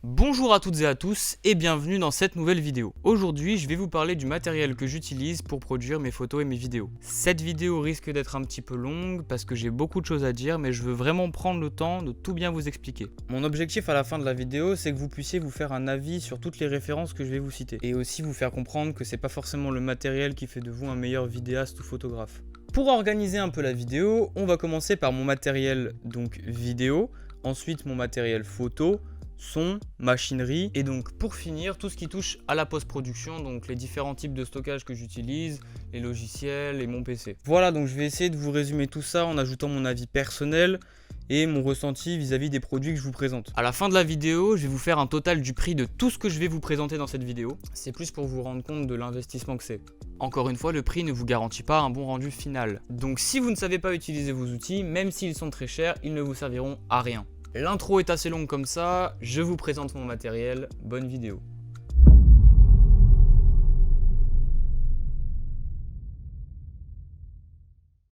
Bonjour à toutes et à tous et bienvenue dans cette nouvelle vidéo. Aujourd'hui, je vais vous parler du matériel que j'utilise pour produire mes photos et mes vidéos. Cette vidéo risque d'être un petit peu longue parce que j'ai beaucoup de choses à dire, mais je veux vraiment prendre le temps de tout bien vous expliquer. Mon objectif à la fin de la vidéo, c'est que vous puissiez vous faire un avis sur toutes les références que je vais vous citer et aussi vous faire comprendre que c'est pas forcément le matériel qui fait de vous un meilleur vidéaste ou photographe. Pour organiser un peu la vidéo, on va commencer par mon matériel donc vidéo, ensuite mon matériel photo, son, machinerie et donc pour finir tout ce qui touche à la post-production, donc les différents types de stockage que j'utilise, les logiciels et mon PC. Voilà, donc je vais essayer de vous résumer tout ça en ajoutant mon avis personnel et mon ressenti vis-à-vis des produits que je vous présente. À la fin de la vidéo, je vais vous faire un total du prix de tout ce que je vais vous présenter dans cette vidéo. C'est plus pour vous rendre compte de l'investissement que c'est. Encore une fois, le prix ne vous garantit pas un bon rendu final. Donc si vous ne savez pas utiliser vos outils, même s'ils sont très chers, ils ne vous serviront à rien. L'intro est assez longue comme ça, je vous présente mon matériel, bonne vidéo.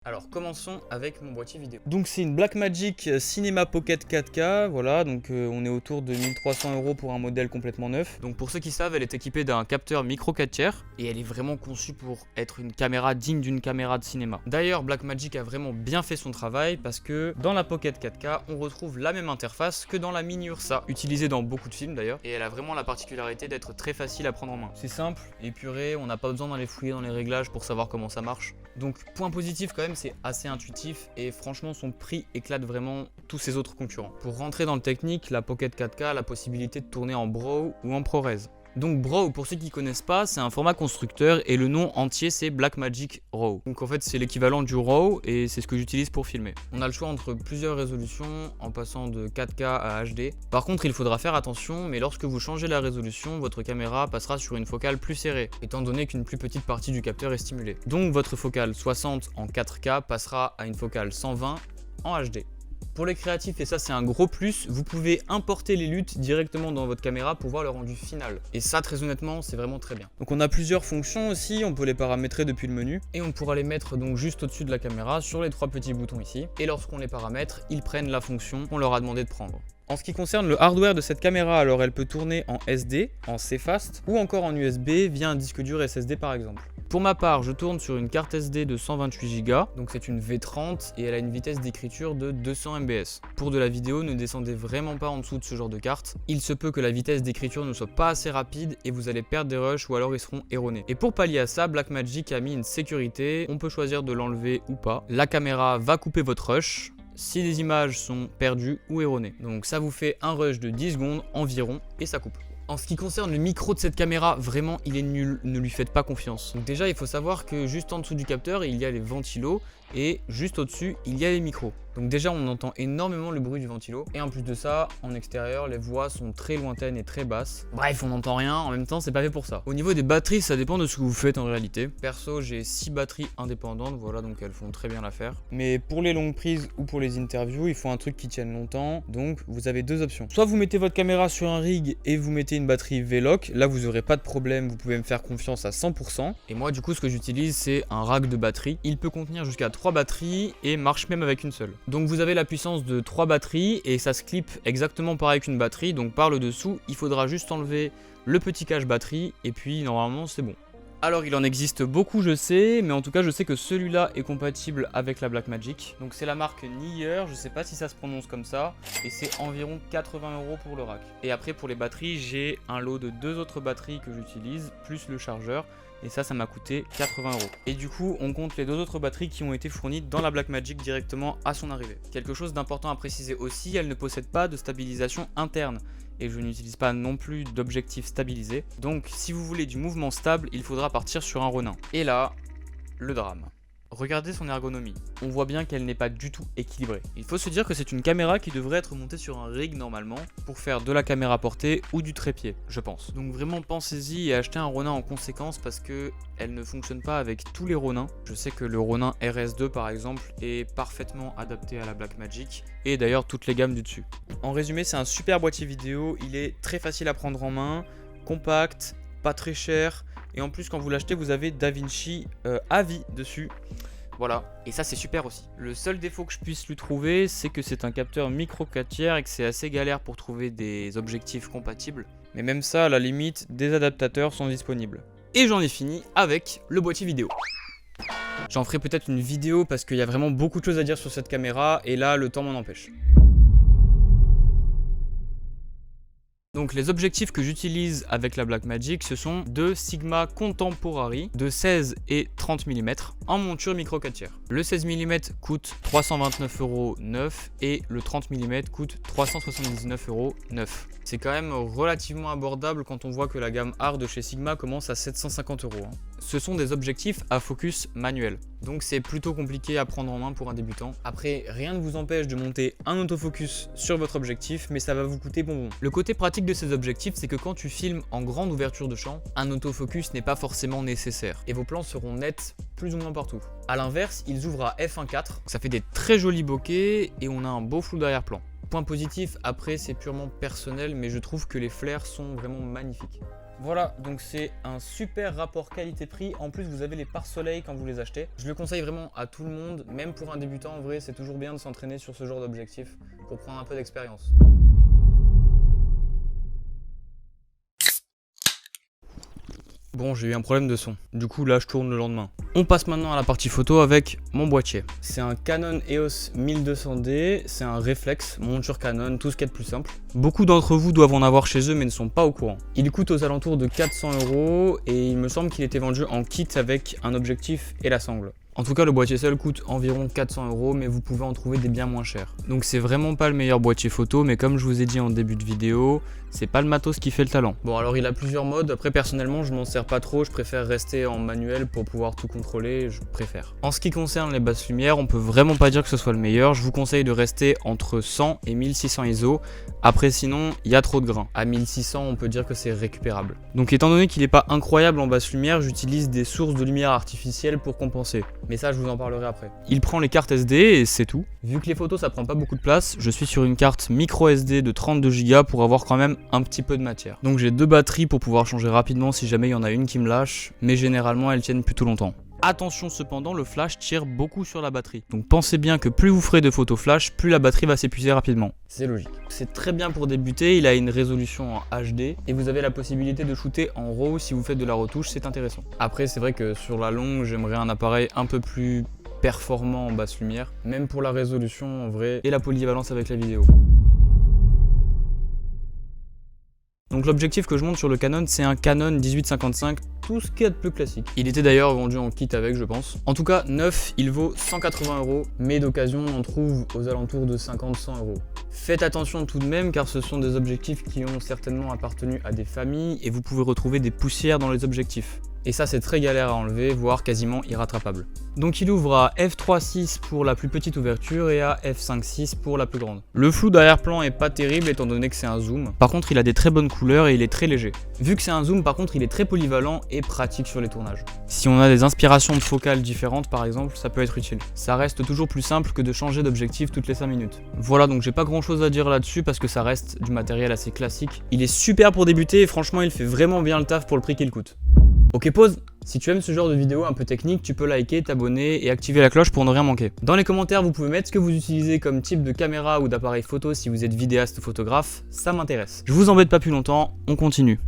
Alors commençons avec mon boîtier vidéo. Donc c'est une Blackmagic Cinema Pocket 4K, voilà, donc on est autour de 1300 € pour un modèle complètement neuf. Donc pour ceux qui savent, elle est équipée d'un capteur micro 4 tiers et elle est vraiment conçue pour être une caméra digne d'une caméra de cinéma. D'ailleurs, Blackmagic a vraiment bien fait son travail parce que dans la Pocket 4K, on retrouve la même interface que dans la Mini Ursa, utilisée dans beaucoup de films d'ailleurs, et elle a vraiment la particularité d'être très facile à prendre en main. C'est simple, épuré, on n'a pas besoin d'aller fouiller dans les réglages pour savoir comment ça marche. Donc point positif quand même, c'est assez intuitif et franchement son prix éclate vraiment tous ses autres concurrents. Pour rentrer dans le technique, la Pocket 4K a la possibilité de tourner en BRAW ou en ProRes. Donc BRAW, pour ceux qui ne connaissent pas, c'est un format constructeur et le nom entier c'est Blackmagic RAW. Donc en fait c'est l'équivalent du RAW et c'est ce que j'utilise pour filmer. On a le choix entre plusieurs résolutions en passant de 4K à HD. Par contre il faudra faire attention, mais lorsque vous changez la résolution, votre caméra passera sur une focale plus serrée, étant donné qu'une plus petite partie du capteur est stimulée. Donc votre focale 60 en 4K passera à une focale 120 en HD. Pour les créatifs, et ça c'est un gros plus, vous pouvez importer les luttes directement dans votre caméra pour voir le rendu final. Et ça très honnêtement, c'est vraiment très bien. Donc on a plusieurs fonctions aussi, on peut les paramétrer depuis le menu. Et on pourra les mettre donc juste au-dessus de la caméra sur les trois petits boutons ici. Et lorsqu'on les paramètre, ils prennent la fonction qu'on leur a demandé de prendre. En ce qui concerne le hardware de cette caméra, alors elle peut tourner en SD, en CFast ou encore en USB via un disque dur SSD par exemple. Pour ma part, je tourne sur une carte SD de 128 Go, donc c'est une V30 et elle a une vitesse d'écriture de 200 mbps. Pour de la vidéo, ne descendez vraiment pas en dessous de ce genre de carte. Il se peut que la vitesse d'écriture ne soit pas assez rapide et vous allez perdre des rushs ou alors ils seront erronés. Et pour pallier à ça, Blackmagic a mis une sécurité, on peut choisir de l'enlever ou pas. La caméra va couper votre rush si les images sont perdues ou erronées. Donc ça vous fait un rush de 10 secondes environ et ça coupe. En ce qui concerne le micro de cette caméra, vraiment il est nul, ne lui faites pas confiance. Donc déjà il faut savoir que juste en dessous du capteur il y a les ventilos et juste au-dessus il y a les micros. Donc déjà on entend énormément le bruit du ventilo et en plus de ça, en extérieur les voix sont très lointaines et très basses. Bref, on n'entend rien, en même temps c'est pas fait pour ça. Au niveau des batteries, ça dépend de ce que vous faites en réalité. Perso j'ai 6 batteries indépendantes, voilà, donc elles font très bien l'affaire. Mais pour les longues prises ou pour les interviews, il faut un truc qui tienne longtemps, donc vous avez deux options. Soit vous mettez votre caméra sur un rig et vous mettez une batterie V-Lock, là vous aurez pas de problème, vous pouvez me faire confiance à 100%. Et moi du coup ce que j'utilise c'est un rack de batterie. Il peut contenir jusqu'à 3 batteries et marche même avec une seule. Donc vous avez la puissance de 3 batteries et ça se clip exactement pareil qu'une batterie, donc par le dessous il faudra juste enlever le petit cache batterie et puis normalement c'est bon. Alors il en existe beaucoup je sais, mais en tout cas je sais que celui-là est compatible avec la Blackmagic. Donc c'est la marque Neewer, je sais pas si ça se prononce comme ça, et c'est environ 80 € pour le rack. Et après pour les batteries, j'ai un lot de 2 autres batteries que j'utilise, plus le chargeur. Et ça m'a coûté 80 €. Et du coup, on compte les 2 autres batteries qui ont été fournies dans la Blackmagic directement à son arrivée. Quelque chose d'important à préciser aussi, elle ne possède pas de stabilisation interne. Et je n'utilise pas non plus d'objectif stabilisé. Donc si vous voulez du mouvement stable, il faudra partir sur un Ronin. Et là, le drame. Regardez son ergonomie, on voit bien qu'elle n'est pas du tout équilibrée. Il faut se dire que c'est une caméra qui devrait être montée sur un rig normalement pour faire de la caméra portée ou du trépied, je pense. Donc vraiment pensez-y et achetez un Ronin en conséquence parce que elle ne fonctionne pas avec tous les Ronins. Je sais que le Ronin RS2 par exemple est parfaitement adapté à la Blackmagic et d'ailleurs toutes les gammes du dessus. En résumé, c'est un super boîtier vidéo, il est très facile à prendre en main, compact, pas très cher. Et en plus quand vous l'achetez vous avez DaVinci à vie dessus. Voilà, et ça c'est super aussi. Le seul défaut que je puisse lui trouver, c'est que c'est un capteur micro 4 tiers et que c'est assez galère pour trouver des objectifs compatibles. Mais même ça, à la limite, des adaptateurs sont disponibles. Et j'en ai fini avec le boîtier vidéo. J'en ferai peut-être une vidéo parce qu'il y a vraiment beaucoup de choses à dire sur cette caméra et là le temps m'en empêche. Donc les objectifs que j'utilise avec la Blackmagic, ce sont deux Sigma Contemporary de 16 et 30 mm en monture micro 4 tiers. Le 16 mm coûte 329,9 € et le 30 mm coûte 379,9 €. C'est quand même relativement abordable quand on voit que la gamme Hard de chez Sigma commence à 750 €. Ce sont des objectifs à focus manuel, donc c'est plutôt compliqué à prendre en main pour un débutant. Après, rien ne vous empêche de monter un autofocus sur votre objectif, mais ça va vous coûter bonbon. Le côté pratique de ces objectifs, c'est que quand tu filmes en grande ouverture de champ, un autofocus n'est pas forcément nécessaire, et vos plans seront nets plus ou moins partout. A l'inverse, ils ouvrent à f1.4, ça fait des très jolis bokeh, et on a un beau flou d'arrière-plan. Point positif, après c'est purement personnel, mais je trouve que les flares sont vraiment magnifiques. Voilà, donc c'est un super rapport qualité-prix. En plus, vous avez les pare-soleil quand vous les achetez. Je le conseille vraiment à tout le monde, même pour un débutant. En vrai, c'est toujours bien de s'entraîner sur ce genre d'objectif pour prendre un peu d'expérience. Bon, j'ai eu un problème de son. Du coup, là, je tourne le lendemain. On passe maintenant à la partie photo avec mon boîtier. C'est un Canon EOS 1200D, c'est un réflexe, monture Canon, tout ce qu'il y a de plus simple. Beaucoup d'entre vous doivent en avoir chez eux mais ne sont pas au courant. Il coûte aux alentours de 400 € et il me semble qu'il était vendu en kit avec un objectif et la sangle. En tout cas, le boîtier seul coûte environ 400 €, mais vous pouvez en trouver des bien moins chers. Donc c'est vraiment pas le meilleur boîtier photo, mais comme je vous ai dit en début de vidéo, c'est pas le matos qui fait le talent. Bon, alors il a plusieurs modes. Après, personnellement, je m'en sers pas trop. Je préfère rester en manuel pour pouvoir tout contrôler. Je préfère. En ce qui concerne les basses lumières, on peut vraiment pas dire que ce soit le meilleur. Je vous conseille de rester entre 100 et 1600 ISO. Après, sinon, il y a trop de grains. À 1600, on peut dire que c'est récupérable. Donc, étant donné qu'il n'est pas incroyable en basse lumière, j'utilise des sources de lumière artificielle pour compenser. Mais ça, je vous en parlerai après. Il prend les cartes SD et c'est tout. Vu que les photos, ça prend pas beaucoup de place, je suis sur une carte micro SD de 32 Go pour avoir quand même un petit peu de matière. Donc j'ai deux batteries pour pouvoir changer rapidement si jamais il y en a une qui me lâche, mais généralement elles tiennent plutôt longtemps. Attention cependant, le flash tire beaucoup sur la batterie. Donc pensez bien que plus vous ferez de photos flash, plus la batterie va s'épuiser rapidement. C'est logique. C'est très bien pour débuter, il a une résolution en HD et vous avez la possibilité de shooter en RAW si vous faites de la retouche, c'est intéressant. Après c'est vrai que sur la longue, j'aimerais un appareil un peu plus performant en basse lumière, même pour la résolution en vrai et la polyvalence avec la vidéo. Donc l'objectif que je monte sur le Canon, c'est un Canon 1855, tout ce qu'il y a de plus classique. Il était d'ailleurs vendu en kit avec, je pense. En tout cas, neuf, il vaut 180 €, mais d'occasion, on en trouve aux alentours de 50-100 €. Faites attention tout de même, car ce sont des objectifs qui ont certainement appartenu à des familles, et vous pouvez retrouver des poussières dans les objectifs. Et ça, c'est très galère à enlever, voire quasiment irrattrapable. Donc il ouvre à f3.6 pour la plus petite ouverture et à f5.6 pour la plus grande. Le flou d'arrière-plan est pas terrible étant donné que c'est un zoom. Par contre, il a des très bonnes couleurs et il est très léger. Vu que c'est un zoom, par contre, il est très polyvalent et pratique sur les tournages. Si on a des inspirations de focales différentes, par exemple, ça peut être utile. Ça reste toujours plus simple que de changer d'objectif toutes les 5 minutes. Voilà, donc j'ai pas grand chose à dire là-dessus parce que ça reste du matériel assez classique. Il est super pour débuter et franchement, il fait vraiment bien le taf pour le prix qu'il coûte. Ok, pause. Si tu aimes ce genre de vidéo un peu technique, tu peux liker, t'abonner et activer la cloche pour ne rien manquer. Dans les commentaires, vous pouvez mettre ce que vous utilisez comme type de caméra ou d'appareil photo si vous êtes vidéaste ou photographe, ça m'intéresse. Je vous embête pas plus longtemps, on continue.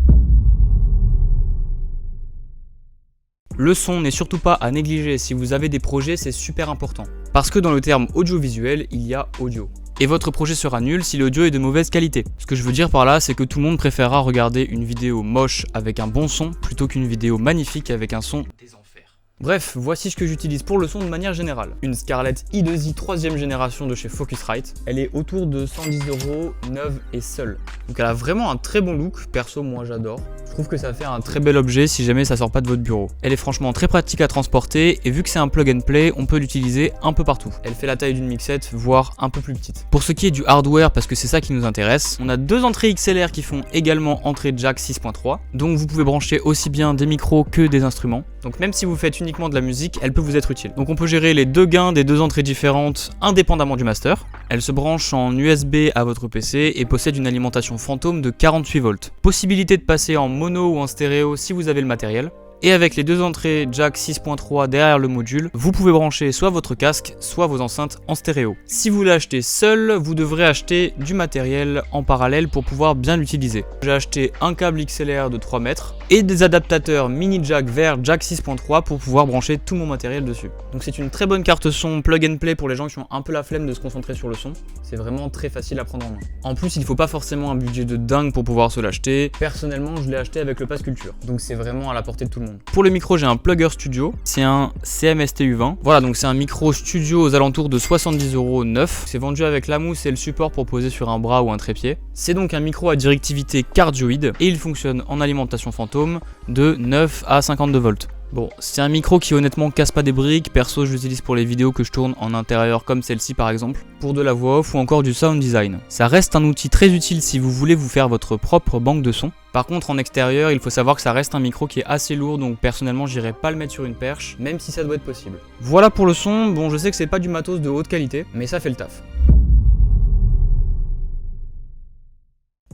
Le son n'est surtout pas à négliger, si vous avez des projets, c'est super important. Parce que dans le terme audiovisuel, il y a audio. Et votre projet sera nul si l'audio est de mauvaise qualité. Ce que je veux dire par là, c'est que tout le monde préférera regarder une vidéo moche avec un bon son plutôt qu'une vidéo magnifique avec un son des enfers. Bref, voici ce que j'utilise pour le son de manière générale. Une Scarlett i2i 3ème génération de chez Focusrite. Elle est autour de 110 €, neuve et seule. Donc elle a vraiment un très bon look, perso moi j'adore. Je trouve que ça fait un très bel objet si jamais ça sort pas de votre bureau. Elle est franchement très pratique à transporter et vu que c'est un plug and play, on peut l'utiliser un peu partout. Elle fait la taille d'une mixette, voire un peu plus petite. Pour ce qui est du hardware, parce que c'est ça qui nous intéresse, on a deux entrées XLR qui font également entrée jack 6.3, donc vous pouvez brancher aussi bien des micros que des instruments. Donc même si vous faites uniquement de la musique, elle peut vous être utile. Donc on peut gérer les deux gains des deux entrées différentes indépendamment du master. Elle se branche en USB à votre PC et possède une alimentation fantôme de 48 volts. Possibilité de passer en mono ou en stéréo si vous avez le matériel. Et avec les deux entrées jack 6.3 derrière le module, vous pouvez brancher soit votre casque, soit vos enceintes en stéréo. Si vous l'achetez seul, vous devrez acheter du matériel en parallèle pour pouvoir bien l'utiliser. J'ai acheté un câble XLR de 3 mètres et des adaptateurs mini jack vers jack 6.3 pour pouvoir brancher tout mon matériel dessus. Donc c'est une très bonne carte son plug and play pour les gens qui ont un peu la flemme de se concentrer sur le son. C'est vraiment très facile à prendre en main. En plus, il ne faut pas forcément un budget de dingue pour pouvoir se l'acheter. Personnellement, je l'ai acheté avec le pass culture, donc c'est vraiment à la portée de tout le monde. Pour le micro, j'ai un Plugger Studio, c'est un CMSTU20. Voilà, donc c'est un micro studio aux alentours de 70 € neuf. C'est vendu avec la mousse et le support pour poser sur un bras ou un trépied. C'est donc un micro à directivité cardioïde et il fonctionne en alimentation fantôme de 9 à 52 volts. Bon, c'est un micro qui honnêtement casse pas des briques. Perso, je l'utilise pour les vidéos que je tourne en intérieur comme celle-ci par exemple, pour de la voix off ou encore du sound design. Ça reste un outil très utile si vous voulez vous faire votre propre banque de son. Par contre, en extérieur, il faut savoir que ça reste un micro qui est assez lourd, donc personnellement, j'irai pas le mettre sur une perche, même si ça doit être possible. Voilà pour le son. Bon, je sais que c'est pas du matos de haute qualité, mais ça fait le taf.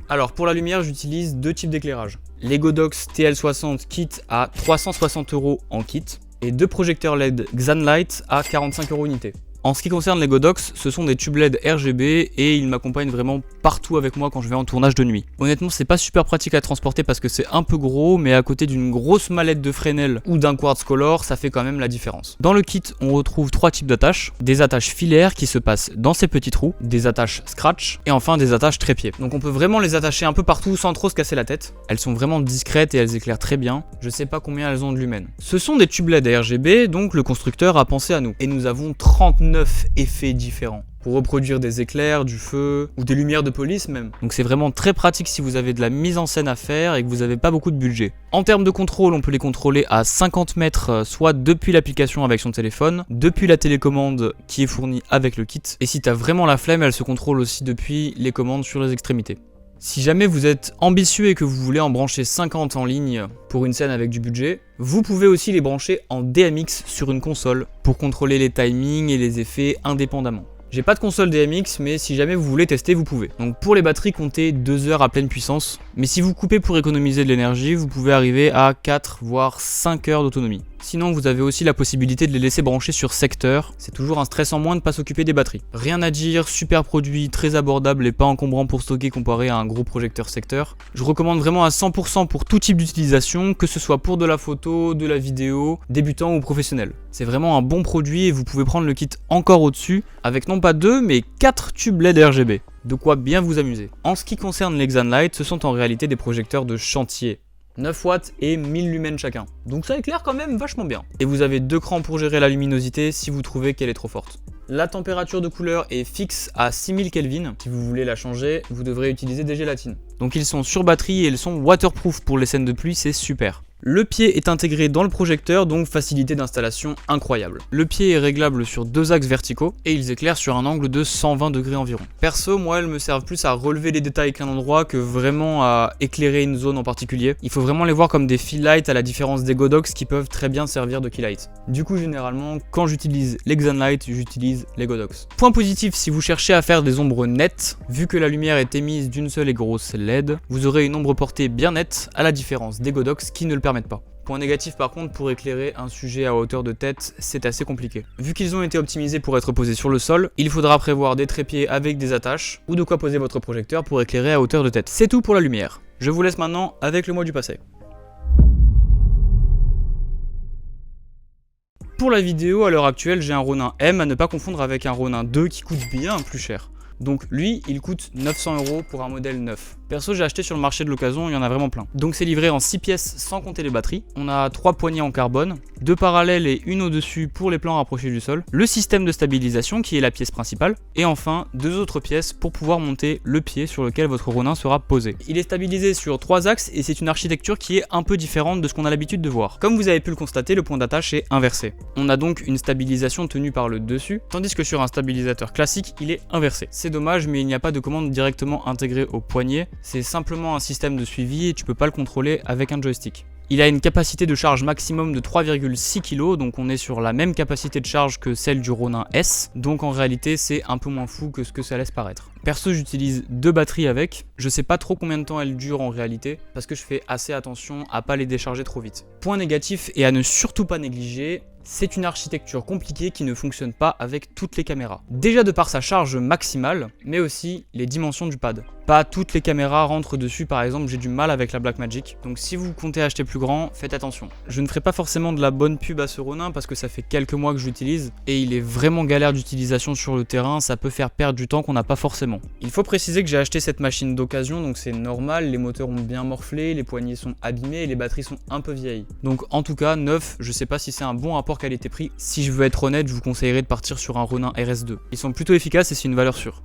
Alors pour la lumière, j'utilise deux types d'éclairage. Les Godox TL60 kit à 360 € en kit et deux projecteurs LED Xanlight à 45 € unité. En ce qui concerne les Godox, ce sont des tubes LED RGB et ils m'accompagnent vraiment partout avec moi quand je vais en tournage de nuit. Honnêtement, c'est pas super pratique à transporter parce que c'est un peu gros, mais à côté d'une grosse mallette de Fresnel ou d'un quartz color, ça fait quand même la différence. Dans le kit, on retrouve trois types d'attaches. Des attaches filaires qui se passent dans ces petits trous, des attaches scratch et enfin des attaches trépied. Donc on peut vraiment les attacher un peu partout sans trop se casser la tête. Elles sont vraiment discrètes et elles éclairent très bien. Je sais pas combien elles ont de lumen. Ce sont des tubes LED RGB, donc le constructeur a pensé à nous. Et nous avons 39 effets différents pour reproduire des éclairs, du feu ou des lumières de police même. Donc c'est vraiment très pratique si vous avez de la mise en scène à faire et que vous n'avez pas beaucoup de budget. En termes de contrôle, on peut les contrôler à 50 mètres, soit depuis l'application avec son téléphone, depuis la télécommande qui est fournie avec le kit. Et si tu as vraiment la flemme, elle se contrôle aussi depuis les commandes sur les extrémités. Si jamais vous êtes ambitieux et que vous voulez en brancher 50 en ligne pour une scène avec du budget, vous pouvez aussi les brancher en DMX sur une console pour contrôler les timings et les effets indépendamment. J'ai pas de console DMX, mais si jamais vous voulez tester, vous pouvez. Donc pour les batteries, comptez 2 heures à pleine puissance. Mais si vous coupez pour économiser de l'énergie, vous pouvez arriver à 4 voire 5 heures d'autonomie. Sinon, vous avez aussi la possibilité de les laisser brancher sur secteur. C'est toujours un stress en moins de ne pas s'occuper des batteries. Rien à dire, super produit, très abordable et pas encombrant pour stocker comparé à un gros projecteur secteur. Je recommande vraiment à 100% pour tout type d'utilisation, que ce soit pour de la photo, de la vidéo, débutant ou professionnel. C'est vraiment un bon produit et vous pouvez prendre le kit encore au-dessus avec non pas 2 mais 4 tubes LED RGB. De quoi bien vous amuser. En ce qui concerne les Xanlight, ce sont en réalité des projecteurs de chantier. 9 watts et 1000 lumens chacun. Donc ça éclaire quand même vachement bien. Et vous avez 2 crans pour gérer la luminosité si vous trouvez qu'elle est trop forte. La température de couleur est fixe à 6000 Kelvin. Si vous voulez la changer, vous devrez utiliser des gélatines. Donc ils sont sur batterie et ils sont waterproof pour les scènes de pluie, c'est super. Le pied est intégré dans le projecteur, donc facilité d'installation incroyable. Le pied est réglable sur 2 axes verticaux et ils éclairent sur un angle de 120 degrés environ. Perso, moi, elles me servent plus à relever les détails qu'un endroit que vraiment à éclairer une zone en particulier. Il faut vraiment les voir comme des fill lights à la différence des Godox qui peuvent très bien servir de key light. Du coup, généralement, quand j'utilise les Xanlight, j'utilise les Godox. Point positif, si vous cherchez à faire des ombres nettes, vu que la lumière est émise d'une seule et grosse LED, vous aurez une ombre portée bien nette à la différence des Godox qui ne le permettent pas. Point négatif par contre, pour éclairer un sujet à hauteur de tête, c'est assez compliqué. Vu qu'ils ont été optimisés pour être posés sur le sol, il faudra prévoir des trépieds avec des attaches ou de quoi poser votre projecteur pour éclairer à hauteur de tête. C'est tout pour la lumière. Je vous laisse maintenant avec le mois du passé. Pour la vidéo, à l'heure actuelle, j'ai un Ronin M à ne pas confondre avec un Ronin 2 qui coûte bien plus cher. Donc lui, il coûte 900 € pour un modèle neuf. Perso, j'ai acheté sur le marché de l'occasion, il y en a vraiment plein. Donc c'est livré en 6 pièces sans compter les batteries. On a 3 poignées en carbone, 2 parallèles et une au-dessus pour les plans rapprochés du sol. Le système de stabilisation qui est la pièce principale. Et enfin, 2 autres pièces pour pouvoir monter le pied sur lequel votre Ronin sera posé. Il est stabilisé sur 3 axes et c'est une architecture qui est un peu différente de ce qu'on a l'habitude de voir. Comme vous avez pu le constater, le point d'attache est inversé. On a donc une stabilisation tenue par le dessus, tandis que sur un stabilisateur classique, il est inversé. C'est dommage, mais il n'y a pas de commande directement intégrée au poignet. C'est simplement un système de suivi et tu peux pas le contrôler avec un joystick. Il a une capacité de charge maximum de 3,6 kg, donc on est sur la même capacité de charge que celle du Ronin S, donc en réalité c'est un peu moins fou que ce que ça laisse paraître. Perso, j'utilise 2 batteries avec. Je sais pas trop combien de temps elles durent en réalité, parce que je fais assez attention à pas les décharger trop vite. Point négatif et à ne surtout pas négliger, c'est une architecture compliquée qui ne fonctionne pas avec toutes les caméras. Déjà de par sa charge maximale, mais aussi les dimensions du pad. Pas toutes les caméras rentrent dessus, par exemple j'ai du mal avec la Blackmagic, donc si vous comptez acheter plus grand, faites attention. Je ne ferai pas forcément de la bonne pub à ce Ronin parce que ça fait quelques mois que je l'utilise, et il est vraiment galère d'utilisation sur le terrain, ça peut faire perdre du temps qu'on n'a pas forcément. Il faut préciser que j'ai acheté cette machine d'occasion, donc c'est normal, les moteurs ont bien morflé, les poignées sont abîmées et les batteries sont un peu vieilles. Donc en tout cas, neuf, je sais pas si c'est un bon rapport qualité-prix. Si je veux être honnête, je vous conseillerais de partir sur un Ronin RS2. Ils sont plutôt efficaces et c'est une valeur sûre.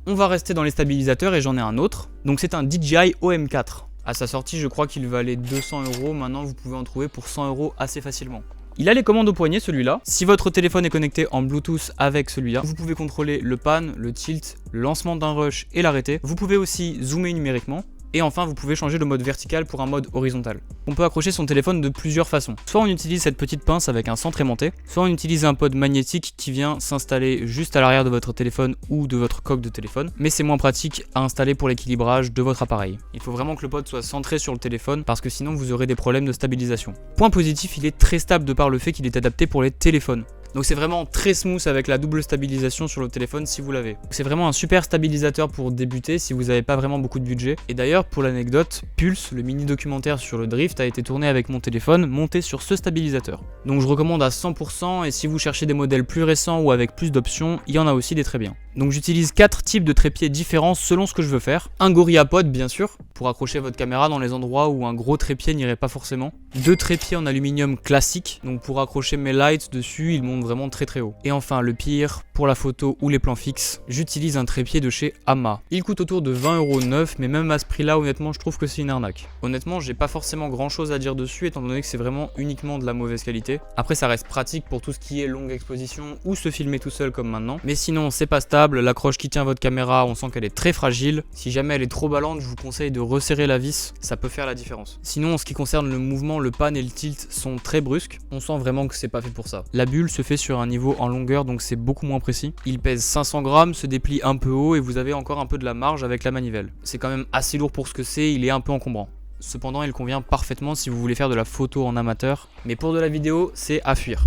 On va rester dans les stabilisateurs et j'en ai un autre. Donc c'est un DJI OM4. À sa sortie, je crois qu'il valait 200 €. Maintenant, vous pouvez en trouver pour 100 € assez facilement. Il a les commandes au poignet, celui-là. Si votre téléphone est connecté en Bluetooth avec celui-là, vous pouvez contrôler le pan, le tilt, le lancement d'un rush et l'arrêter. Vous pouvez aussi zoomer numériquement. Et enfin, vous pouvez changer le mode vertical pour un mode horizontal. On peut accrocher son téléphone de plusieurs façons. Soit on utilise cette petite pince avec un centre aimanté, soit on utilise un pod magnétique qui vient s'installer juste à l'arrière de votre téléphone ou de votre coque de téléphone, mais c'est moins pratique à installer pour l'équilibrage de votre appareil. Il faut vraiment que le pod soit centré sur le téléphone parce que sinon vous aurez des problèmes de stabilisation. Point positif, il est très stable de par le fait qu'il est adapté pour les téléphones. Donc c'est vraiment très smooth avec la double stabilisation sur le téléphone si vous l'avez. C'est vraiment un super stabilisateur pour débuter si vous n'avez pas vraiment beaucoup de budget. Et d'ailleurs, pour l'anecdote, Pulse, le mini documentaire sur le drift, a été tourné avec mon téléphone monté sur ce stabilisateur. Donc je recommande à 100% et si vous cherchez des modèles plus récents ou avec plus d'options, il y en a aussi des très bien. Donc j'utilise 4 types de trépieds différents selon ce que je veux faire. Un GorillaPod bien sûr, pour accrocher votre caméra dans les endroits où un gros trépied n'irait pas forcément. 2 trépieds en aluminium classique, donc pour accrocher mes lights dessus, ils montent vraiment très très haut. Et enfin le pire, pour la photo ou les plans fixes, j'utilise un trépied de chez Hama. Il coûte autour de 20 € neuf, mais même à ce prix là honnêtement je trouve que c'est une arnaque. Honnêtement j'ai pas forcément grand chose à dire dessus étant donné que c'est vraiment uniquement de la mauvaise qualité. Après ça reste pratique pour tout ce qui est longue exposition ou se filmer tout seul comme maintenant. Mais sinon c'est pas stable, l'accroche qui tient votre caméra on sent qu'elle est très fragile. Si jamais elle est trop ballante je vous conseille de resserrer la vis, ça peut faire la différence. Sinon en ce qui concerne le mouvement, le pan et le tilt sont très brusques. On sent vraiment que c'est pas fait pour ça. La bulle se fait sur un niveau en longueur donc c'est beaucoup moins précis. Il pèse 500 grammes, se déplie un peu haut et vous avez encore un peu de la marge avec la manivelle. C'est quand même assez lourd pour ce que c'est, il est un peu encombrant. Cependant il convient parfaitement si vous voulez faire de la photo en amateur, mais pour de la vidéo c'est à fuir.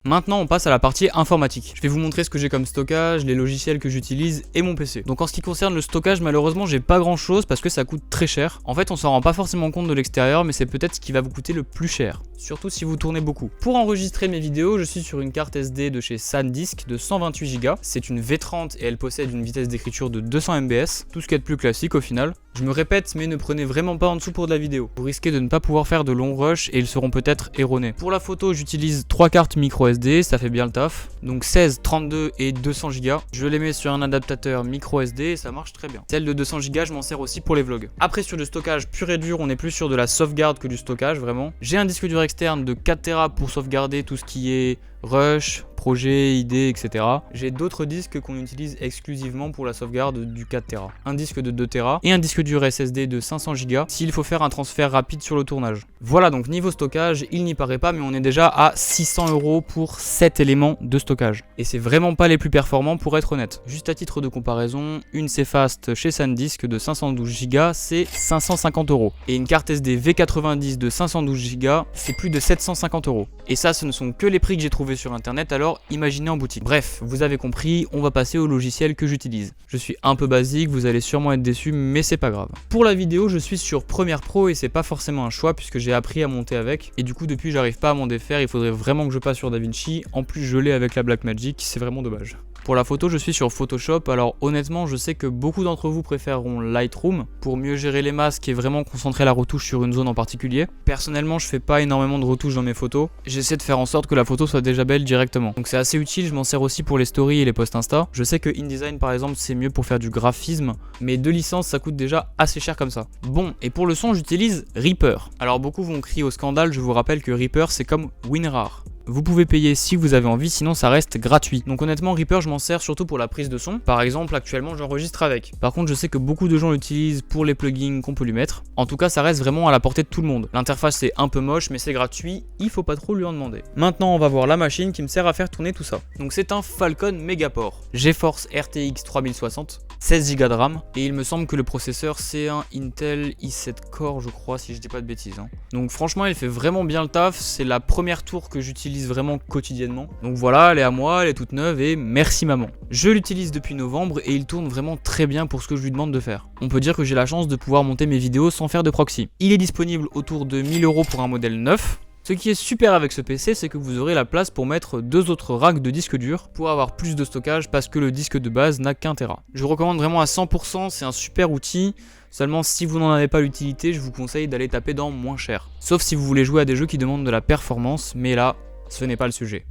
Maintenant on passe à la partie informatique. Je vais vous montrer ce que j'ai comme stockage, les logiciels que j'utilise et mon PC. Donc en ce qui concerne le stockage, malheureusement j'ai pas grand chose parce que ça coûte très cher. En fait on s'en rend pas forcément compte de l'extérieur, mais c'est peut-être ce qui va vous coûter le plus cher. Surtout si vous tournez beaucoup. Pour enregistrer mes vidéos, je suis sur une carte SD de chez SanDisk de 128 Go. C'est une V30 et elle possède une vitesse d'écriture de 200 MBS. Tout ce qu'il y a de plus classique au final. Je me répète, mais ne prenez vraiment pas en dessous pour de la vidéo. Vous risquez de ne pas pouvoir faire de longs rushs et ils seront peut-être erronés. Pour la photo, j'utilise 3 cartes micro SD, ça fait bien le taf. Donc 16, 32 et 200 Go. Je les mets sur un adaptateur micro SD et ça marche très bien. Celle de 200 Go, je m'en sers aussi pour les vlogs. Après sur le stockage pur et dur, on est plus sur de la sauvegarde que du stockage vraiment. J'ai un disque dur externe de 4 Tera pour sauvegarder tout ce qui est rush, projet, idées, etc. J'ai d'autres disques qu'on utilise exclusivement pour la sauvegarde du 4 Tera. Un disque de 2 Tera et un disque dur SSD de 500 Go s'il faut faire un transfert rapide sur le tournage. Voilà donc niveau stockage, il n'y paraît pas mais on est déjà à 600 € pour 7 éléments de stockage. Et c'est vraiment pas les plus performants pour être honnête. Juste à titre de comparaison, une Cfast chez SanDisk de 512 Go c'est 550 €. Et une carte SD V90 de 512 Go c'est plus de 750 €. Et ça ce ne sont que les prix que j'ai trouvés sur internet, alors imaginez en boutique. Bref, vous avez compris, on va passer au logiciel que j'utilise. Je suis un peu basique, vous allez sûrement être déçus, mais c'est pas grave. Pour la vidéo, je suis sur Premiere Pro et c'est pas forcément un choix puisque j'ai appris à monter avec. Et du coup, depuis, j'arrive pas à m'en défaire, il faudrait vraiment que je passe sur DaVinci. En plus, je l'ai avec la Blackmagic, c'est vraiment dommage. Pour la photo, je suis sur Photoshop, alors honnêtement, je sais que beaucoup d'entre vous préféreront Lightroom pour mieux gérer les masques et vraiment concentrer la retouche sur une zone en particulier. Personnellement, je fais pas énormément de retouches dans mes photos, j'essaie de faire en sorte que la photo soit déjà belle directement. Donc c'est assez utile, je m'en sers aussi pour les stories et les posts Insta. Je sais que InDesign par exemple, c'est mieux pour faire du graphisme, mais 2 licences, ça coûte déjà assez cher comme ça. Bon, et pour le son, j'utilise Reaper. Alors beaucoup vont crier au scandale, je vous rappelle que Reaper, c'est comme WinRAR. Vous pouvez payer si vous avez envie, sinon ça reste gratuit. Donc honnêtement, Reaper, je m'en sers surtout pour la prise de son. Par exemple, actuellement, j'enregistre avec. Par contre, je sais que beaucoup de gens l'utilisent pour les plugins qu'on peut lui mettre. En tout cas, ça reste vraiment à la portée de tout le monde. L'interface est un peu moche, mais c'est gratuit, il faut pas trop lui en demander. Maintenant, on va voir la machine qui me sert à faire tourner tout ça. Donc c'est un Falcon Megaport GeForce RTX 3060, 16 Go de RAM, et il me semble que le processeur c'est un Intel i7 Core, je crois, si je dis pas de bêtises. Donc franchement, il fait vraiment bien le taf, c'est la première tour que j'utilise vraiment quotidiennement. Donc voilà, elle est à moi, elle est toute neuve et merci maman. Je l'utilise depuis novembre et il tourne vraiment très bien pour ce que je lui demande de faire. On peut dire que j'ai la chance de pouvoir monter mes vidéos sans faire de proxy. Il est disponible autour de 1000 € pour un modèle neuf. Ce qui est super avec ce PC, c'est que vous aurez la place pour mettre 2 autres racks de disque dur pour avoir plus de stockage parce que le disque de base n'a qu'1 Tera. Je recommande vraiment à 100%, c'est un super outil. Seulement si vous n'en avez pas l'utilité, je vous conseille d'aller taper dans moins cher. Sauf si vous voulez jouer à des jeux qui demandent de la performance, mais là, ce n'est pas le sujet.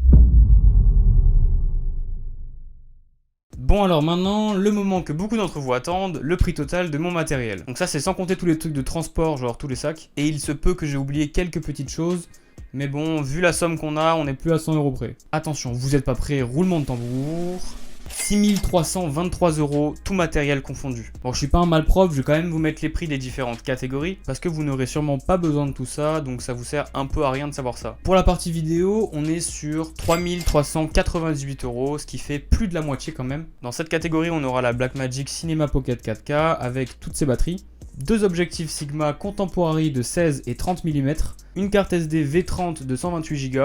Bon alors maintenant, le moment que beaucoup d'entre vous attendent, le prix total de mon matériel. Donc ça c'est sans compter tous les trucs de transport, genre tous les sacs. Et il se peut que j'ai oublié quelques petites choses. Mais bon, vu la somme qu'on a, on n'est plus à 100 € près. Attention, vous n'êtes pas prêts, roulement de tambour. 6 323 €, tout matériel confondu. Bon, je suis pas un malpropre, je vais quand même vous mettre les prix des différentes catégories, parce que vous n'aurez sûrement pas besoin de tout ça, donc ça vous sert un peu à rien de savoir ça. Pour la partie vidéo, on est sur 3 398 €, ce qui fait plus de la moitié quand même. Dans cette catégorie, on aura la Blackmagic Cinema Pocket 4K, avec toutes ses batteries, 2 objectifs Sigma Contemporary de 16 et 30 mm, une carte SD V30 de 128 Go,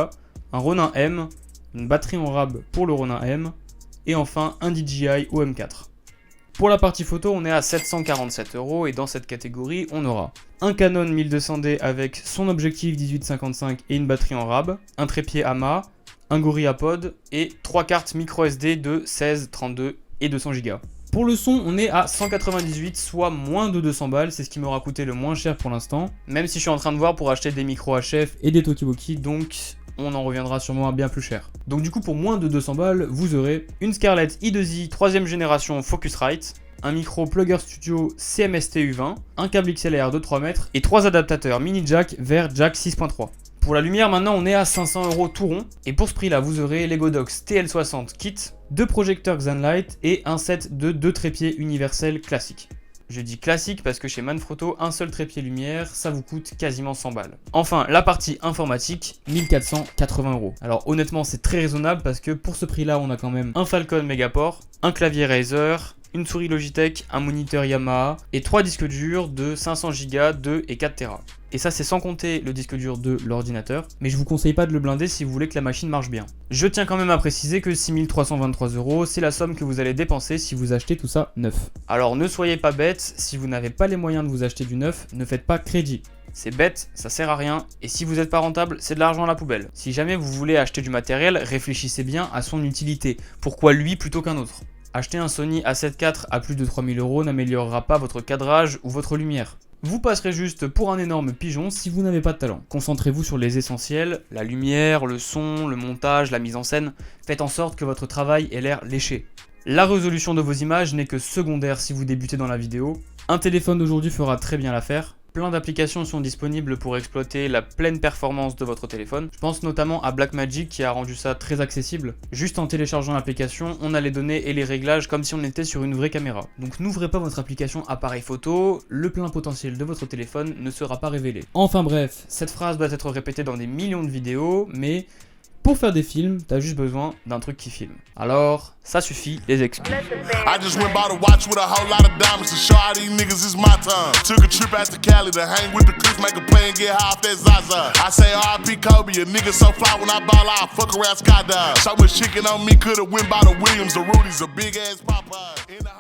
un Ronin M, une batterie en rab pour le Ronin M, et enfin un DJI OM4. Pour la partie photo, on est à 747 € et dans cette catégorie, on aura un Canon 1200D avec son objectif 18-55 et une batterie en rab, un trépied AMA, un GorillaPod et 3 cartes micro SD de 16, 32 et 200 Go. Pour le son, on est à 198, soit moins de 200 balles, c'est ce qui m'aura coûté le moins cher pour l'instant, même si je suis en train de voir pour acheter des micros HF et des Tokiwoki, donc on en reviendra sûrement à bien plus cher. Donc du coup, pour moins de 200 balles, vous aurez une Scarlett i2i 3ème génération Focusrite, un micro Plugger Studio CMST-U20, un câble XLR de 3 mètres et 3 adaptateurs mini jack vers jack 6.3. Pour la lumière, maintenant, on est à 500 € tout rond. Et pour ce prix-là, vous aurez les Godox TL60 Kit, 2 projecteurs Xanlight et un set de 2 trépieds universels classiques. Je dis classique parce que chez Manfrotto, un seul trépied lumière, ça vous coûte quasiment 100 balles. Enfin, la partie informatique, 1480 €. Alors honnêtement, c'est très raisonnable parce que pour ce prix-là, on a quand même un Falcon Megaport, un clavier Razer, une souris Logitech, un moniteur Yamaha et 3 disques durs de 500 Go, 2 et 4 Tera. Et ça, c'est sans compter le disque dur de l'ordinateur, mais je vous conseille pas de le blinder si vous voulez que la machine marche bien. Je tiens quand même à préciser que 6 323 €, c'est la somme que vous allez dépenser si vous achetez tout ça neuf. Alors ne soyez pas bêtes, si vous n'avez pas les moyens de vous acheter du neuf, ne faites pas crédit. C'est bête, ça sert à rien, et si vous n'êtes pas rentable, c'est de l'argent à la poubelle. Si jamais vous voulez acheter du matériel, réfléchissez bien à son utilité. Pourquoi lui plutôt qu'un autre ? Acheter un Sony A7 IV à plus de 3000 € n'améliorera pas votre cadrage ou votre lumière. Vous passerez juste pour un énorme pigeon si vous n'avez pas de talent. Concentrez-vous sur les essentiels, la lumière, le son, le montage, la mise en scène. Faites en sorte que votre travail ait l'air léché. La résolution de vos images n'est que secondaire si vous débutez dans la vidéo. Un téléphone d'aujourd'hui fera très bien l'affaire. Plein d'applications sont disponibles pour exploiter la pleine performance de votre téléphone. Je pense notamment à Blackmagic qui a rendu ça très accessible. Juste en téléchargeant l'application, on a les données et les réglages comme si on était sur une vraie caméra. Donc n'ouvrez pas votre application appareil photo, le plein potentiel de votre téléphone ne sera pas révélé. Enfin bref, cette phrase doit être répétée dans des millions de vidéos, mais pour faire des films, t'as juste besoin d'un truc qui filme. Alors, ça suffit les excuses. I just went by the watch with a whole lot of diamonds to show how these niggas is my time. Took a trip out to Cali to hang with the Crips, make a play and get high off that Zaza. I say R.I.P. Kobe, a nigga so fly when I ball out, fuck around skydive. So much chicken on me, coulda went by the Williams, the Rudy's, a big ass Popeye.